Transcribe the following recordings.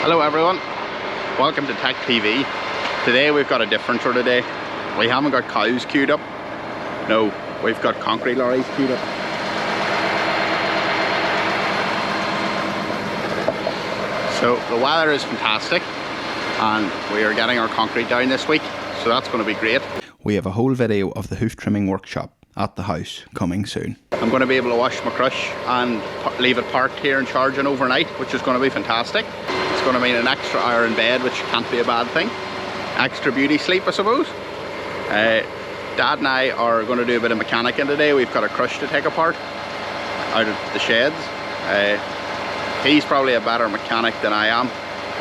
Hello everyone, welcome to Tech TV. Today we've got a different sort of day. We haven't got cows queued up. No, we've got concrete lorries queued up. So the weather is fantastic and we are getting our concrete down this week, so that's going to be great. We have a whole video of the hoof trimming workshop at the house coming soon. I'm going to be able to wash my crush and leave it parked here and charging overnight, which is going to be fantastic. It's going to mean an extra hour in bed, which can't be a bad thing. Extra beauty sleep, I suppose. Dad and I are going to do a bit of mechanicking today. We've got a crush to take apart out of the sheds. He's probably a better mechanic than I am.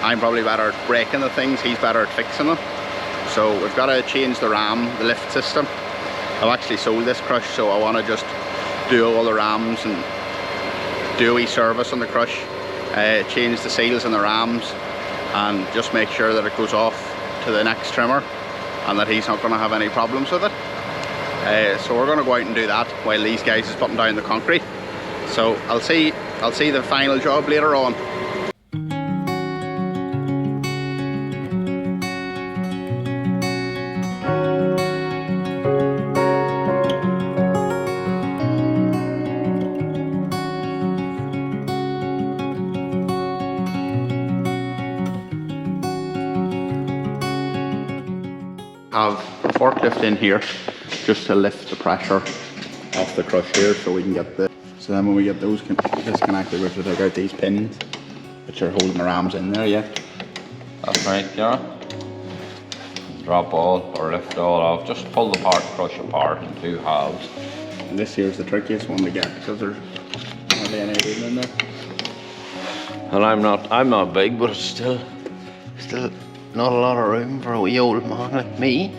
I'm probably better at breaking the things, he's better at fixing them. So we've got to change the ram, the lift system. I've actually sold this crush, so I want to just do all the rams and do a wee service on the crush, change the seals in the rams and just make sure that it goes off to the next trimmer and that he's not going to have any problems with it. So we're going to go out and do that while these guys is putting down the concrete. So I'll see the final job later on. Have a forklift in here just to lift the pressure off the crush here so we can get the, so then when we get those disconnected we have to take out these pins which are holding the rams in there. Yeah, that's right, Gareth. Drop all or lift all off, just pull the crush apart in two halves. And this here's the trickiest one to get because there's hardly any room in there. And I'm not big, but it's still not a lot of room for a wee old man like me.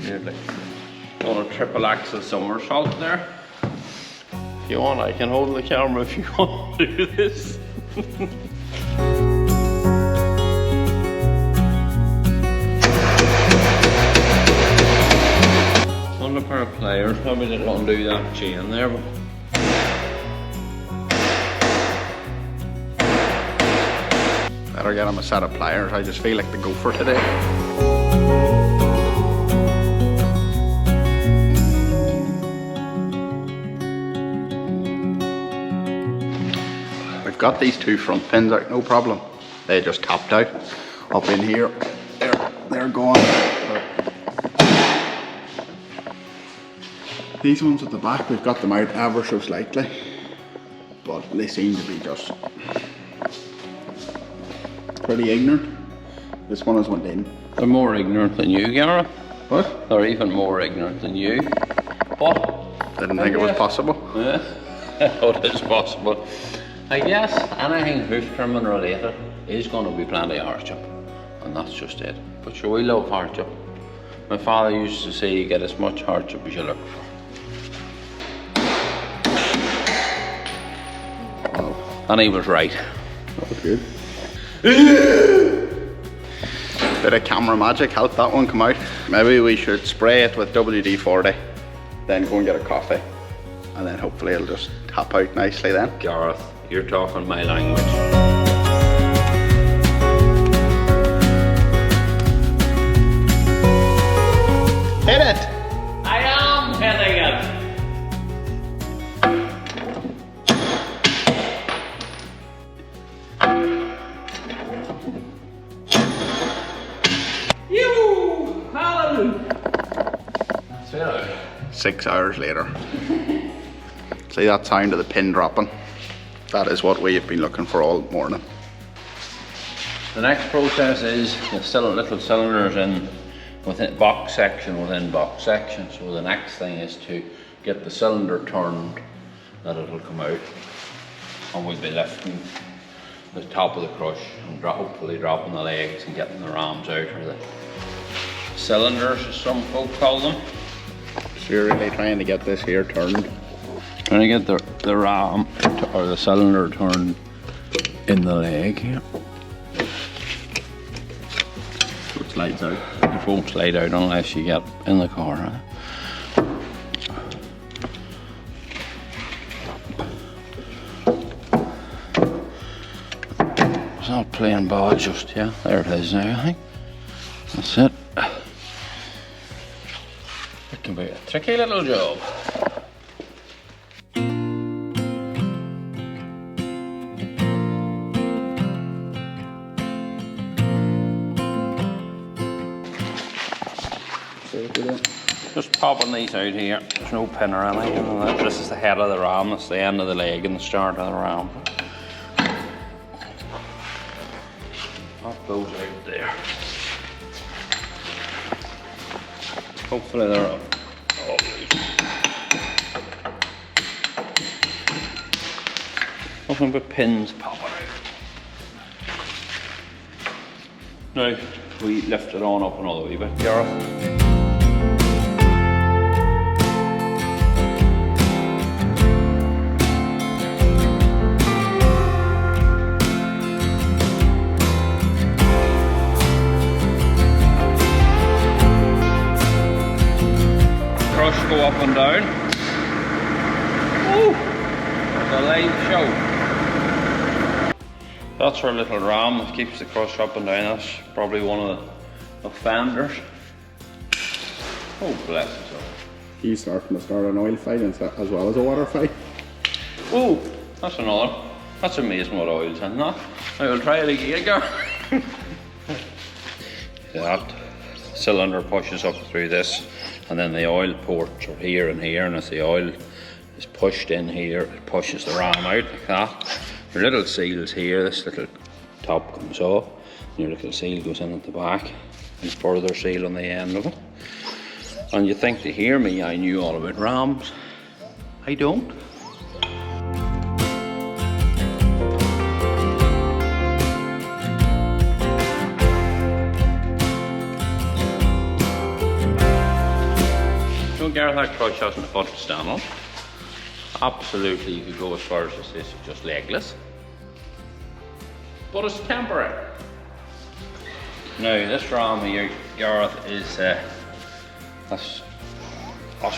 Nearly. On a triple axle somersault there. If you want, I can hold the camera if you want to do this. On a pair of pliers, probably didn't want to do that chain there, but better get him a set of pliers. I just feel like the gopher today. We've got these two front pins out, no problem. They just tapped out. Up in here, they're gone. These ones at the back, we've got them out ever so slightly, but they seem to be just pretty ignorant. This one has went in. They're more ignorant than you, Gareth. What? They're even more ignorant than you. But didn't think it was possible. Yeah, it is possible. I guess anything hoof trimming related is going to be plenty of hardship, and that's just it. But sure, we love hardship. My father used to say you get as much hardship as you look for. Wow. And he was right. That was good. Bit of camera magic helped that one come out. Maybe we should spray it with WD-40, then go and get a coffee, and then hopefully it'll just tap out nicely then. Gareth, you're talking my language. Hit it! I am hitting it! That's it. 6 hours later. See that sound of the pin dropping? That is what we have been looking for all morning. The next process is the little cylinders in within box section within box section. So the next thing is to get the cylinder turned that it'll come out, and we'll be lifting the top of the crush and hopefully dropping the legs and getting the rams out, or the cylinders as some folk call them. So you're really trying to get this here turned? Trying to get the ram or the cylinder turned in the leg here. So it slides out. It won't slide out unless you get in the car. playing ball just, yeah, there it is now, I think. That's it. It can be a tricky little job. Just popping these out here. There's no pin or anything. This is the head of the ram, that's the end of the leg and the start of the ram. That goes out there. Hopefully they're up. Oh, nothing but pins popping out. Now, we lift it on up another wee bit, Gareth. Go up and down. Woo! The live show. That's our little ram that keeps the crush up and down. That's probably one of the fenders. Oh, bless his soul. He's starting to start an oil fight as well as a water fight. Oh, that's another. That's amazing what oil's in that. I will try it again, girl. That cylinder pushes up through this, and then the oil ports are here and here, and as the oil is pushed in here, it pushes the ram out like that. Your little seal's here, this little top comes off, and your little seal goes in at the back, and further seal on the end of it. And you think to hear me, I knew all about rams. I don't. Gareth, that crutch hasn't a foot to stand on. Absolutely, you could go as far as to say it's just legless. But it's temporary. Now, this ram here, Gareth, is that's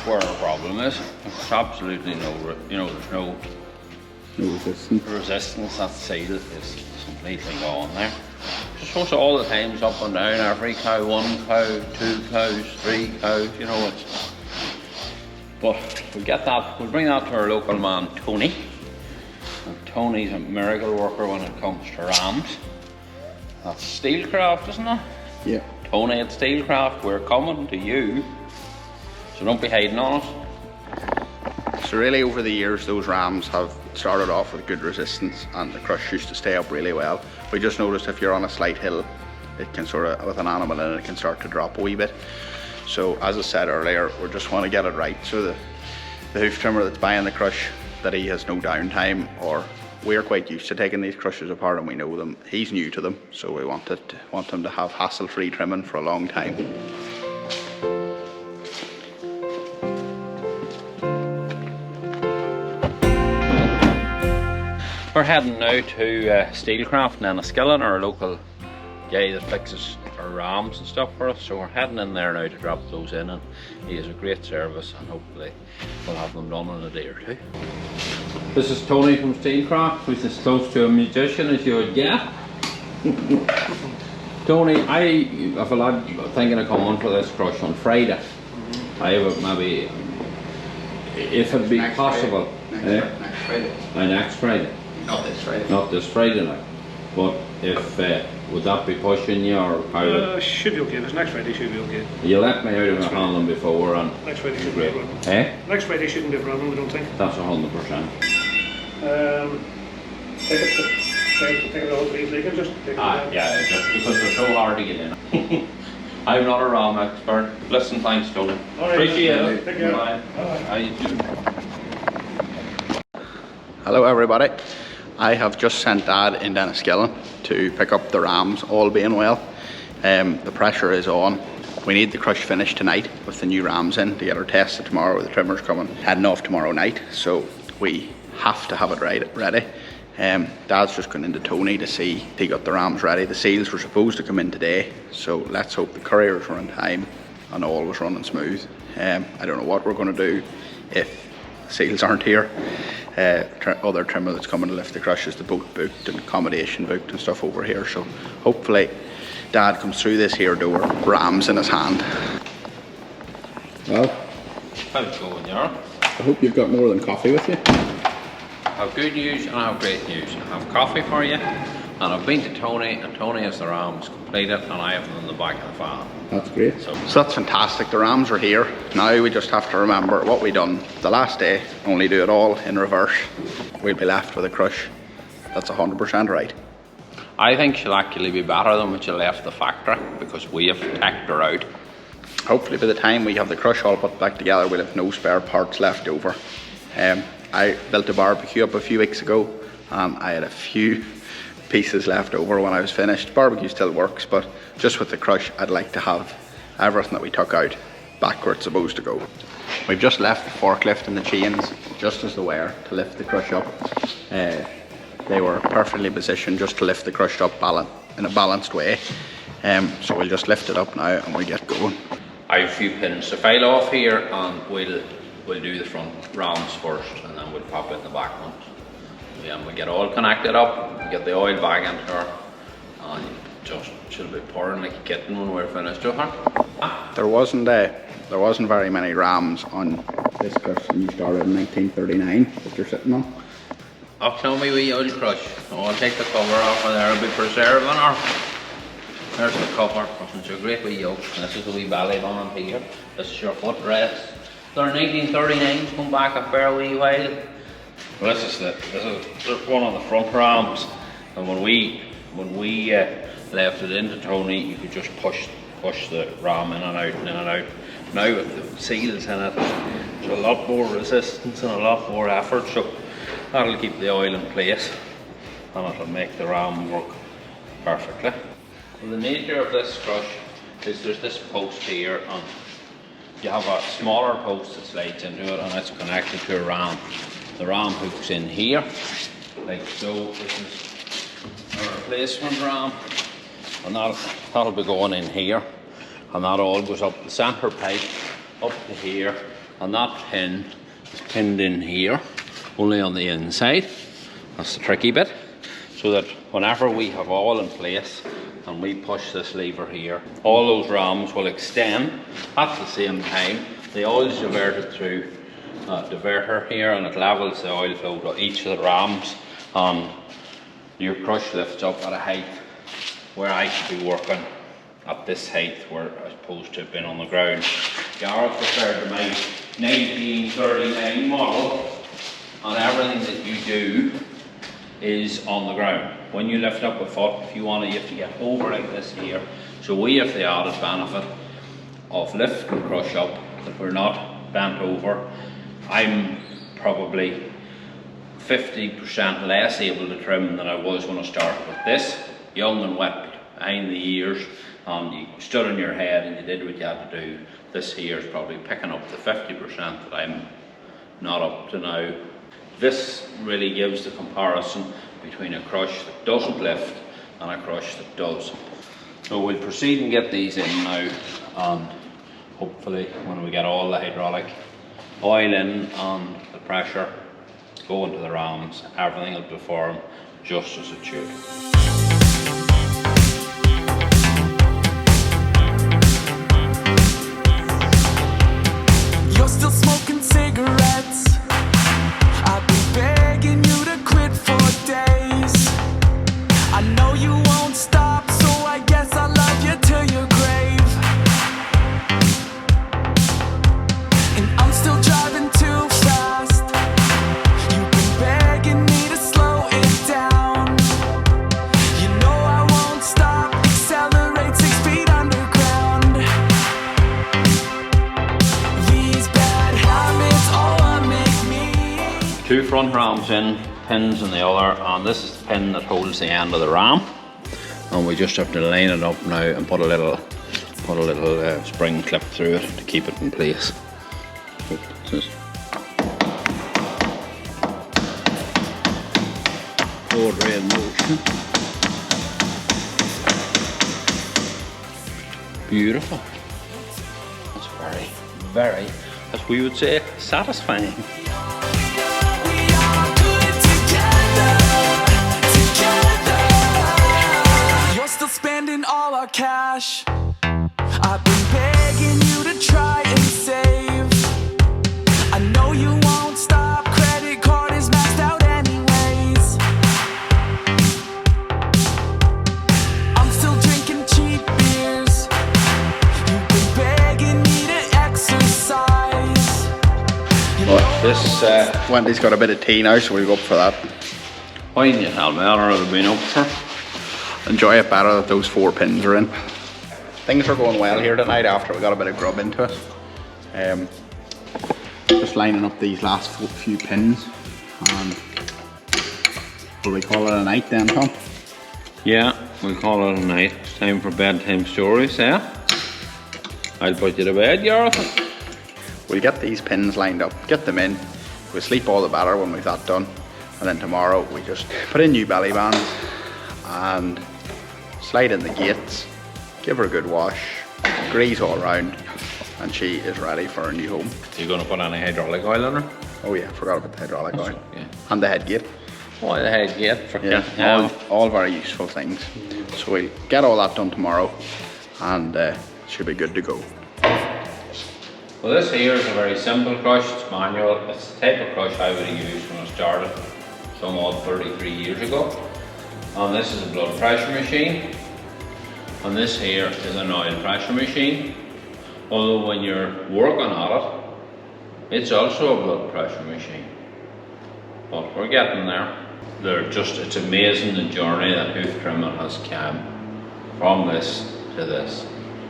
where our problem is. There's absolutely no, there's no resistance. That seal is completely gone there. Just supposed to all the times up and down, every cow, 1 cow, 2 cows, 3 cows, it's. But we'll get that, we'll bring that to our local man, Tony. And Tony's a miracle worker when it comes to rams. That's Steelcraft, isn't it? Yeah. Tony at Steelcraft, we're coming to you. So don't be hiding on us. So really over the years, those rams have started off with good resistance and the crush used to stay up really well. We just noticed if you're on a slight hill, it can sort of, with an animal in it, it can start to drop a wee bit. So as I said earlier, we just want to get it right. So the hoof trimmer that's buying the crush, that he has no downtime, or we're quite used to taking these crushes apart and we know them. He's new to them, so we want him to have hassle-free trimming for a long time. We're heading now to Steelcraft and Enniskillen, our local guy that fixes our rams and stuff for us. So we're heading in there now to drop those in, and he has a great service, and hopefully we'll have them done in a day or two. This is Tony from Steelcraft, who's as close to a musician as you would get. Tony, I have a lad thinking of coming for this crush on Friday. I have maybe, if it'd be possible. Next Friday. Next Friday. Not this Friday. Not this Friday night. But if, would that be pushing you, or how? Should be okay. If it's next Friday, should be okay. You let me out of my handling before, and next Friday shouldn't be a problem. Eh? Next Friday shouldn't be a problem, we don't think. That's 100%. Take it all please, you can just take it down. Yeah, just because they're so hard to get in. I'm not a ram expert. Listen, thanks, Tony. All right, appreciate it. Take care. Bye. How you doing? Hello everybody. I have just sent Dad in Enniskillen to pick up the rams, all being well. The pressure is on. We need the crush finished tonight with the new rams in to get her tested tomorrow with the trimmers coming. Heading off tomorrow night, so we have to have it ready. Dad's just gone into Tony to see if he got the rams ready. The seals were supposed to come in today, so let's hope the couriers were in time and all was running smooth. I don't know what we're going to do if seals aren't here. other trimmer that's coming to lift the crush is the boat booked and accommodation booked and stuff over here. So hopefully Dad comes through this here door, rams in his hand. Well, how's it going, Yara? I hope you've got more than coffee with you. I have good news and I have great news. I have coffee for you, and I've been to Tony, and Tony has the rams completed, and I have them in the back of the van. That's great. So that's fantastic. The rams are here. Now we just have to remember what we done the last day, only do it all in reverse. We'll be left with a crush that's 100% right. I think she'll actually be better than when she left the factory, because we have teched her out. Hopefully by the time we have the crush all put back together, we'll have no spare parts left over. I built a barbecue up a few weeks ago, and I had a few pieces left over when I was finished. Barbecue still works, but just with the crush, I'd like to have everything that we took out back where it's supposed to go. We've just left the forklift and the chains just as they were to lift the crush up. They were perfectly positioned just to lift the crush up in a balanced way. So we'll just lift it up now and we'll get going. I have a few pins to file off here, and we'll do the front rams first, and then we'll pop in the back ones. Yeah, we get all connected up, we get the oil back into her, and just she'll be pouring like a kitten when we're finished with her. There wasn't very many rams on this crush when you started in 1939 that you're sitting on. Oh, tell me wee oil crush. Oh, I'll take the cover off of there, I'll be preserving her. There's the cover, it's a great wee yoke. This is the wee belly button here. This is your footrest. They're 1939s, come back a fair wee while. Well, this is one of the front rams, and when we left it into Tony, you could just push the ram in and out and in and out. Now with the seals in it, there's a lot more resistance and a lot more effort, so that'll keep the oil in place, and it'll make the ram work perfectly. Well, the nature of this crush is there's this post here, and you have a smaller post that slides into it, and it's connected to a ram. The ram hooks in here, like so. This is a replacement ram, and that'll be going in here, and that all goes up the centre pipe, up to here, and that pin is pinned in here, only on the inside. That's the tricky bit, so that whenever we have all in place, and we push this lever here, all those rams will extend at the same time. The oil is diverted through a diverter here, and it levels the oil flow to each of the rams, and your crush lifts up at a height where I should be working at this height, where as opposed to being on the ground. Gareth referred to my 1939 model, and everything that you do is on the ground. When you lift up a foot, if you want to, you have to get over like this here. So we have the added benefit of lifting the crush up, that we're not bent over. I'm probably 50% less able to trim than I was when I started with this, young and wet behind the ears, and you stood on your head and you did what you had to do. This here is probably picking up the 50% that I'm not up to now. This really gives the comparison between a crush that doesn't lift and a crush that does. So we'll proceed and get these in now, and hopefully when we get all the hydraulic oil in and the pressure go into the rams, everything will perform just as it should. You're still smoking cigarettes. I've been begging you to quit for days. I know you won't stop, so I guess I'll love you till your grave. And I'm still driving too fast. You've been begging me to slow it down. You know I won't stop, accelerate 6 feet underground. These bad habits, all make me. Two front rams in, pins in the other, and this is the pin that holds the end of the ram, and we just have to line it up now and put a little spring clip through it to keep it in place. Forward ray in motion. Beautiful. That's very, very, as we would say, satisfying. We are cash. I've been begging you to try and save. I know you won't stop, credit card is maxed out anyways. I'm still drinking cheap beers. You've been begging me to exercise. This Wendy's got a bit of tea now, so we'll go up for that. why didn't you tell me? I would have been up for. Enjoy it better that those 4 pins are in. Things are going well here tonight after we got a bit of grub into it. Just lining up these last few pins, and will we call it a night then, Tom? Yeah, we call it a night. It's time for bedtime stories, yeah? I'll put you to bed, Gareth. We'll get these pins lined up, get them in. We'll sleep all the better when we've that done. And then tomorrow we just put in new belly bands and slide in the gates, give her a good wash, grease all around, and she is ready for her new home. Are you going to put any hydraulic oil on her? Oh yeah, forgot about the hydraulic oil. Yeah. And the head gate. Oh, the head gate for All very useful things. So we'll get all that done tomorrow, and she'll be good to go. Well, this here is a very simple crush. It's manual. It's the type of crush I would have used when I started some odd 33 years ago. And this is a blood pressure machine. And this here is an oil pressure machine. Although when you're working on it, it's also a blood pressure machine. But we're getting there. It's amazing the journey that hoof trimming has come from this to this,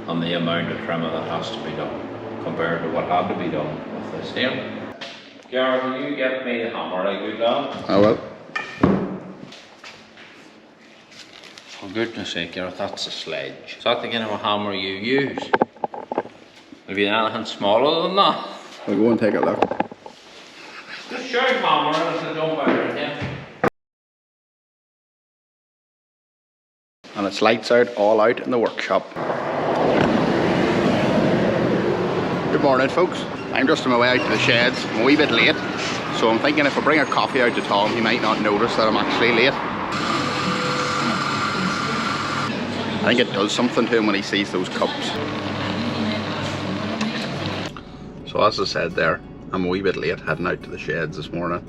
and the amount of trimming that has to be done compared to what had to be done with this here. Gareth, will you get me the hammer, a good lad? I will. For goodness sake, Gareth, that's a sledge. Is that the kind of a hammer you use? Have you anything smaller than that? We'll go and take a look. Just shout hammer and I don't bother it, yeah. And it's lights out, all out in the workshop. Good morning, folks. I'm just on my way out to the sheds. I'm a wee bit late, so I'm thinking if I bring a coffee out to Tom, he might not notice that I'm actually late. I think it does something to him when he sees those cups. So as I said there, I'm a wee bit late heading out to the sheds this morning,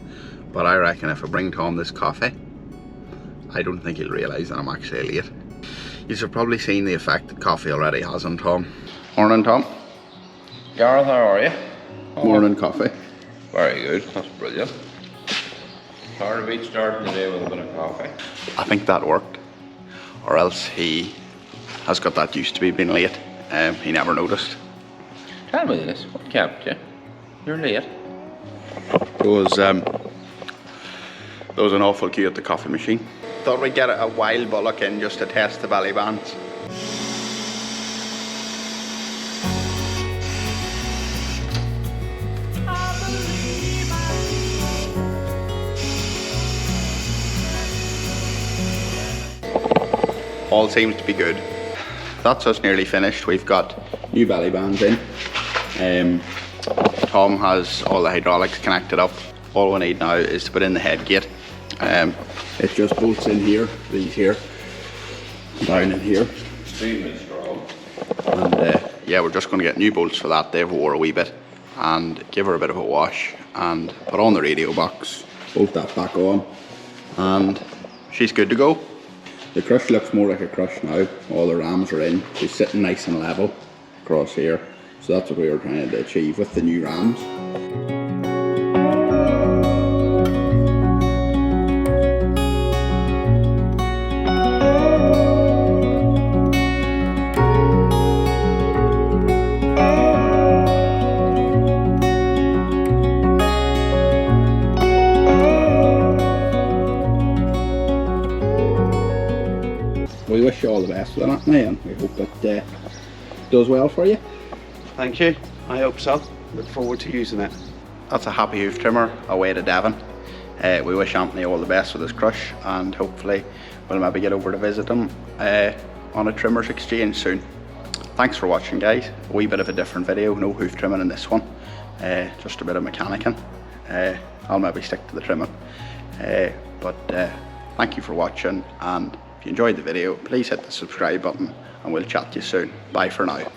but I reckon if I bring Tom this coffee, I don't think he'll realise that I'm actually late. You've probably seen the effect that coffee already has on Tom. Morning, Tom. Gareth, how are you? Morning coffee. Very good, that's brilliant. Hard to beat starting the day with a bit of coffee. I think that worked, or else he has got that used to be being late. He never noticed. Tell me this, what kept you? You're late. There was an awful queue at the coffee machine. Thought we'd get a wild bullock in just to test the belly bands. All seems to be good. That's us nearly finished. We've got new belly bands in. Tom has all the hydraulics connected up. All we need now is to put in the head gate. It just bolts in here, these here, down in here. And yeah, we're just going to get new bolts for that. They've wore a wee bit, and give her a bit of a wash and put on the radio box, bolt that back on, and she's good to go. The crush looks more like a crush now. All the rams are in. She's sitting nice and level across here. So that's what we were trying to achieve with the new rams. We wish you all the best with that, and we hope it does well for you. Thank you. I hope so. Look forward to using it. That's a happy hoof trimmer away to Devon. We wish Anthony all the best with his crush, and hopefully we'll maybe get over to visit him on a trimmers exchange soon. Thanks for watching, guys. A wee bit of a different video, no hoof trimming in this one, just a bit of mechanicking. I'll maybe stick to the trimming, but thank you for watching, and If you enjoyed the video, please hit the subscribe button and we'll chat to you soon. Bye for now.